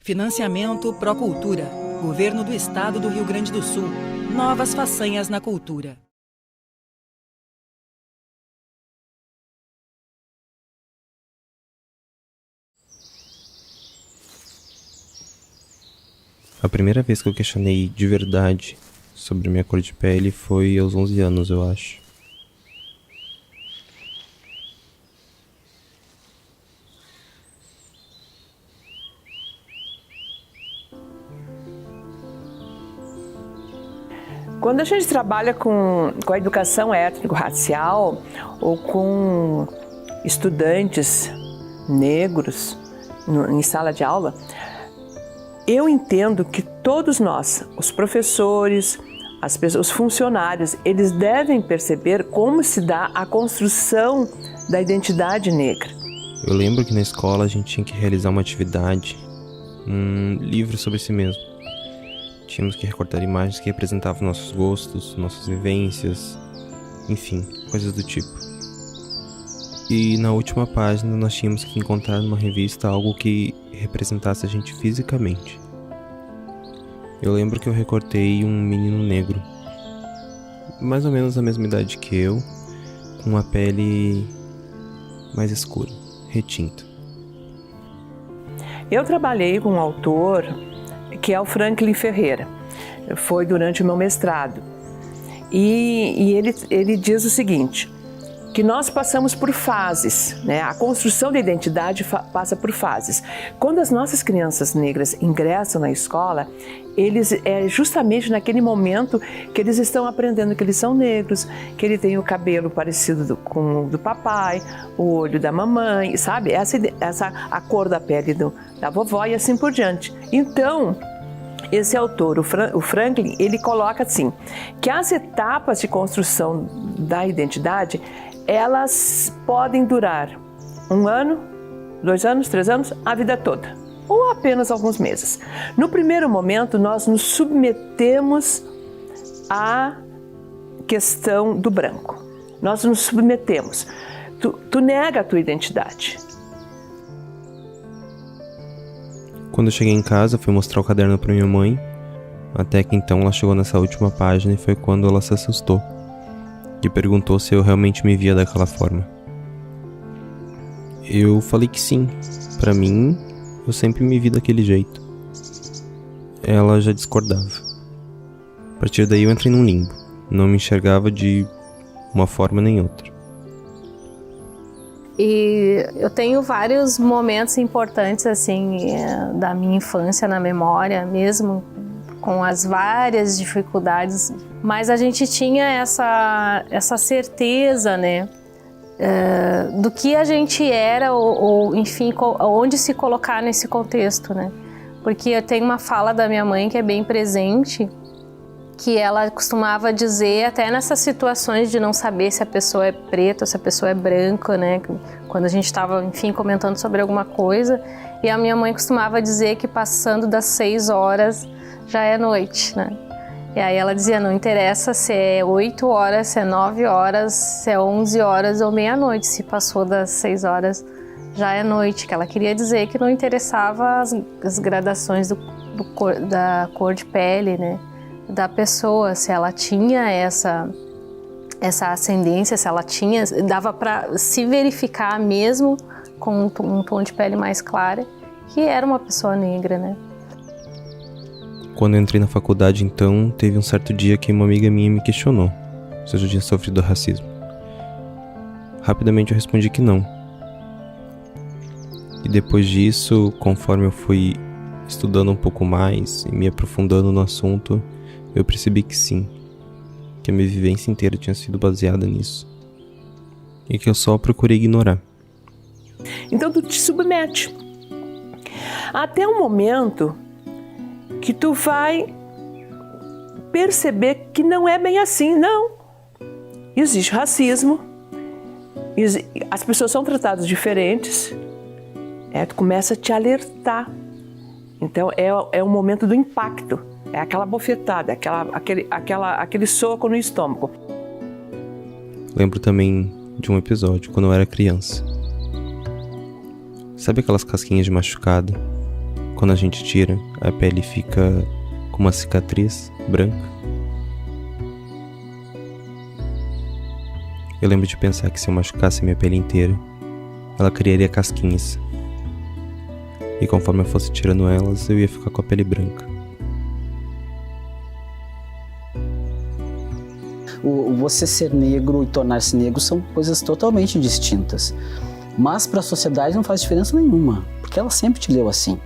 Financiamento Procultura. Governo do Estado do Rio Grande do Sul. Novas façanhas na cultura. A primeira vez que eu questionei de verdade sobre minha cor de pele foi aos 11 anos, eu acho. Quando a gente trabalha com a educação étnico-racial ou com estudantes negros em sala de aula, eu entendo que todos nós, os professores, os funcionários, eles devem perceber como se dá a construção da identidade negra. Eu lembro que na escola a gente tinha que realizar uma atividade, um livro sobre si mesmo. Tínhamos que recortar imagens que representavam nossos gostos, nossas vivências, enfim, coisas do tipo. E na última página nós tínhamos que encontrar numa revista algo que representasse a gente fisicamente. Eu lembro que eu recortei um menino negro, mais ou menos da mesma idade que eu, com uma pele mais escura, retinta. Eu trabalhei com um autor que é o Franklin Ferreira, foi durante o meu mestrado. E ele diz o seguinte, que nós passamos por fases, né? A construção da identidade passa por fases. Quando as nossas crianças negras ingressam na escola, é justamente naquele momento que eles estão aprendendo que eles são negros, que ele tem o cabelo parecido com o do papai, o olho da mamãe, sabe? A cor da pele da vovó e assim por diante. Então, esse autor, o Franklin, ele coloca assim, que as etapas de construção da identidade, elas podem durar 1 ano, 2 anos, 3 anos, a vida toda, ou apenas alguns meses. No primeiro momento, nós nos submetemos à questão do branco. Nós nos submetemos. Tu nega a tua identidade. Quando eu cheguei em casa, fui mostrar o caderno para minha mãe, até que então ela chegou nessa última página e foi quando ela se assustou e perguntou se eu realmente me via daquela forma. Eu falei que sim, pra mim, eu sempre me vi daquele jeito. Ela já discordava. A partir daí eu entrei num limbo, não me enxergava de uma forma nem outra. E eu tenho vários momentos importantes assim da minha infância na memória, mesmo com as várias dificuldades, mas a gente tinha essa certeza, né, do que a gente era ou enfim, onde se colocar nesse contexto, né? Porque eu tenho uma fala da minha mãe que é bem presente, que ela costumava dizer, até nessas situações de não saber se a pessoa é preta ou se a pessoa é branca, né? Quando a gente estava, enfim, comentando sobre alguma coisa, e a minha mãe costumava dizer que passando das 6 horas já é noite, né? E aí ela dizia, não interessa se é 8 horas, se é 9 horas, se é 11 horas ou meia-noite, se passou das 6 horas já é noite, que ela queria dizer que não interessava as gradações da cor de pele, né? Da pessoa, se ela tinha essa ascendência, se ela tinha, dava para se verificar mesmo com um tom de pele mais clara, que era uma pessoa negra, né? Quando eu entrei na faculdade, então, teve um certo dia que uma amiga minha me questionou se eu já tinha sofrido racismo. Rapidamente eu respondi que não. E depois disso, conforme eu fui estudando um pouco mais e me aprofundando no assunto, eu percebi que sim, que a minha vivência inteira tinha sido baseada nisso. E que eu só procurei ignorar. Então tu te submete. Até um momento que tu vai perceber que não é bem assim, não. Existe racismo, as pessoas são tratadas diferentes, tu começa a te alertar. Então é o momento do impacto. É aquela bofetada, aquele soco no estômago. Lembro também de um episódio quando eu era criança. Sabe aquelas casquinhas de machucado? quando a gente tira, a pele fica com uma cicatriz branca. Eu lembro de pensar que se eu machucasse minha pele inteira, ela criaria casquinhas. E conforme eu fosse tirando elas, eu ia ficar com a pele branca. Você ser negro e tornar-se negro são coisas totalmente distintas. Mas para a sociedade não faz diferença nenhuma, porque ela sempre te leu assim,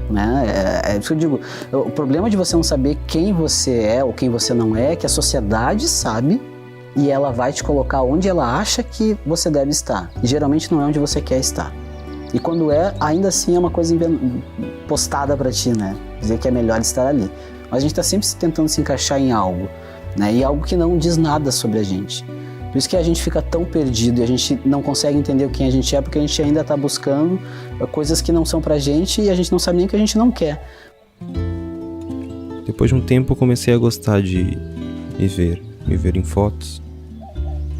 né? É isso que eu digo. O problema de você não saber quem você é ou quem você não é que a sociedade sabe e ela vai te colocar onde ela acha que você deve estar. E geralmente não é onde você quer estar. E quando é, ainda assim é uma coisa postada para ti, né? Dizer que é melhor estar ali. Mas a gente está sempre tentando se encaixar em algo, né? E algo que não diz nada sobre a gente. Por isso que a gente fica tão perdido e a gente não consegue entender quem a gente é, porque a gente ainda está buscando coisas que não são pra gente e a gente não sabe nem o que a gente não quer. Depois de um tempo eu comecei a gostar de me ver em fotos,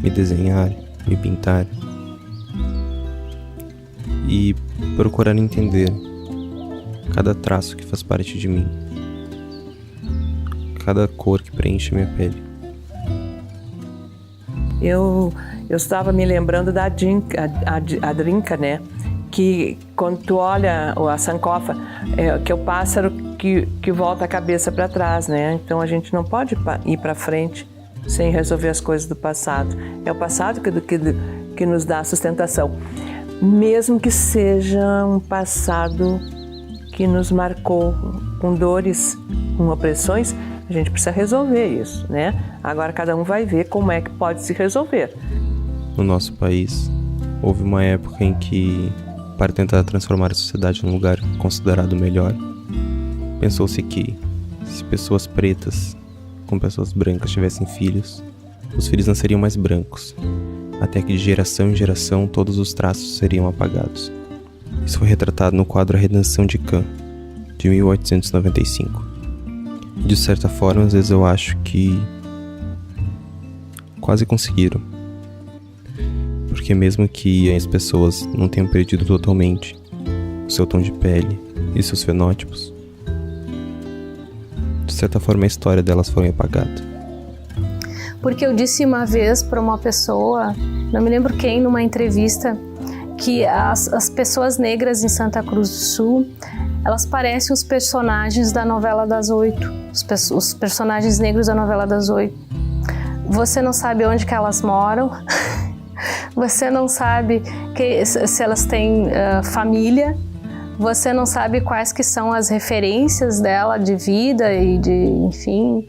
me desenhar, me pintar e procurar entender cada traço que faz parte de mim, cada cor que preenche minha pele. Eu estava me lembrando da Drinka, né? Que quando tu olha a sankofa, que é o pássaro que volta a cabeça para trás, né? Então a gente não pode ir para frente sem resolver as coisas do passado. É o passado que nos dá sustentação. Mesmo que seja um passado que nos marcou com dores, com opressões, a gente precisa resolver isso, né? Agora cada um vai ver como é que pode se resolver. No nosso país, houve uma época em que, para tentar transformar a sociedade num lugar considerado melhor, pensou-se que, se pessoas pretas com pessoas brancas tivessem filhos, os filhos nasceriam mais brancos, até que de geração em geração todos os traços seriam apagados. Isso foi retratado no quadro A Redenção de Kant, de 1895. De certa forma, às vezes eu acho que quase conseguiram. Porque mesmo que as pessoas não tenham perdido totalmente o seu tom de pele e seus fenótipos, de certa forma a história delas foi apagada. Porque eu disse uma vez para uma pessoa, não me lembro quem, numa entrevista, que as pessoas negras em Santa Cruz do Sul, elas parecem os personagens da novela das 8, os personagens negros da novela das 8. Você não sabe onde que elas moram, você não sabe se elas têm família, você não sabe quais que são as referências dela de vida e de, enfim,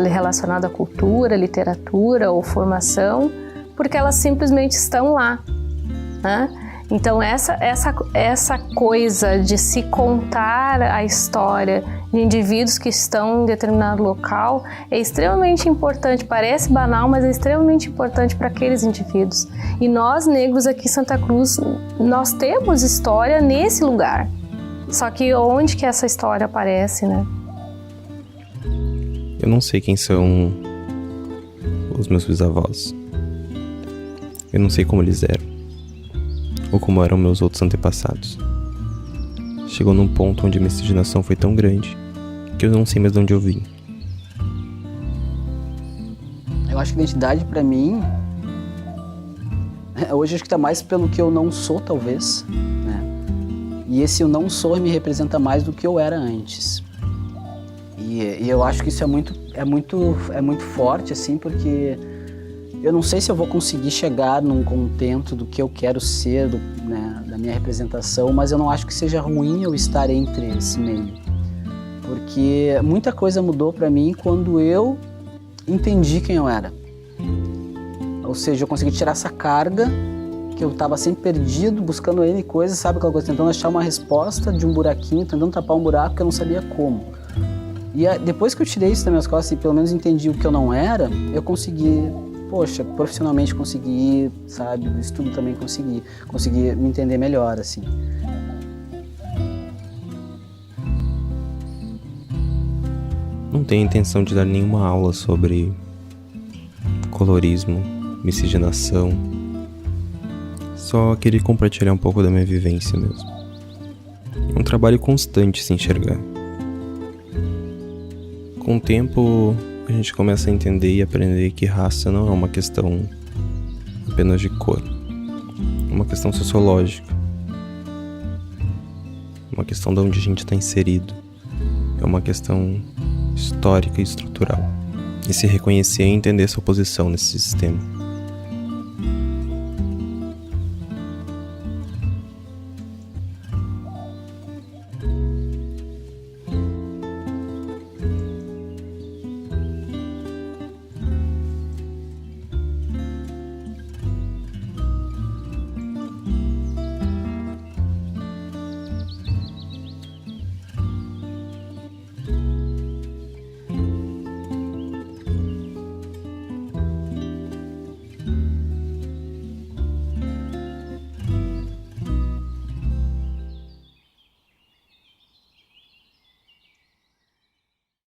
relacionada à cultura, literatura ou formação, porque elas simplesmente estão lá, né? Então essa coisa de se contar a história de indivíduos que estão em determinado local é extremamente importante, parece banal, mas é extremamente importante para aqueles indivíduos. E nós negros aqui em Santa Cruz, nós temos história nesse lugar. Só que onde que essa história aparece, né? Eu não sei quem são os meus bisavós. Eu não sei como eles eram, ou como eram meus outros antepassados. Chegou num ponto onde a miscigenação foi tão grande que eu não sei mais de onde eu vim. Eu acho que a identidade pra mim hoje acho que tá mais pelo que eu não sou, talvez, né? E esse eu não sou me representa mais do que eu era antes. E eu acho que isso é muito forte, assim, porque eu não sei se eu vou conseguir chegar num contento do que eu quero ser, né, da minha representação, mas eu não acho que seja ruim eu estar entre esse meio. Porque muita coisa mudou pra mim quando eu entendi quem eu era. Ou seja, eu consegui tirar essa carga que eu estava sempre perdido, buscando N coisas, sabe aquela coisa, tentando achar uma resposta de um buraquinho, tentando tapar um buraco que eu não sabia como. E depois que eu tirei isso das minhas costas e pelo menos entendi o que eu não era, eu consegui, profissionalmente consegui, sabe, no estudo também consegui me entender melhor, assim. Não tenho intenção de dar nenhuma aula sobre colorismo, miscigenação. Só queria compartilhar um pouco da minha vivência mesmo. É um trabalho constante se enxergar. Com o tempo, a gente começa a entender e aprender que raça não é uma questão apenas de cor. É uma questão sociológica. É uma questão de onde a gente está inserido. É uma questão histórica e estrutural. E se reconhecer e entender sua posição nesse sistema.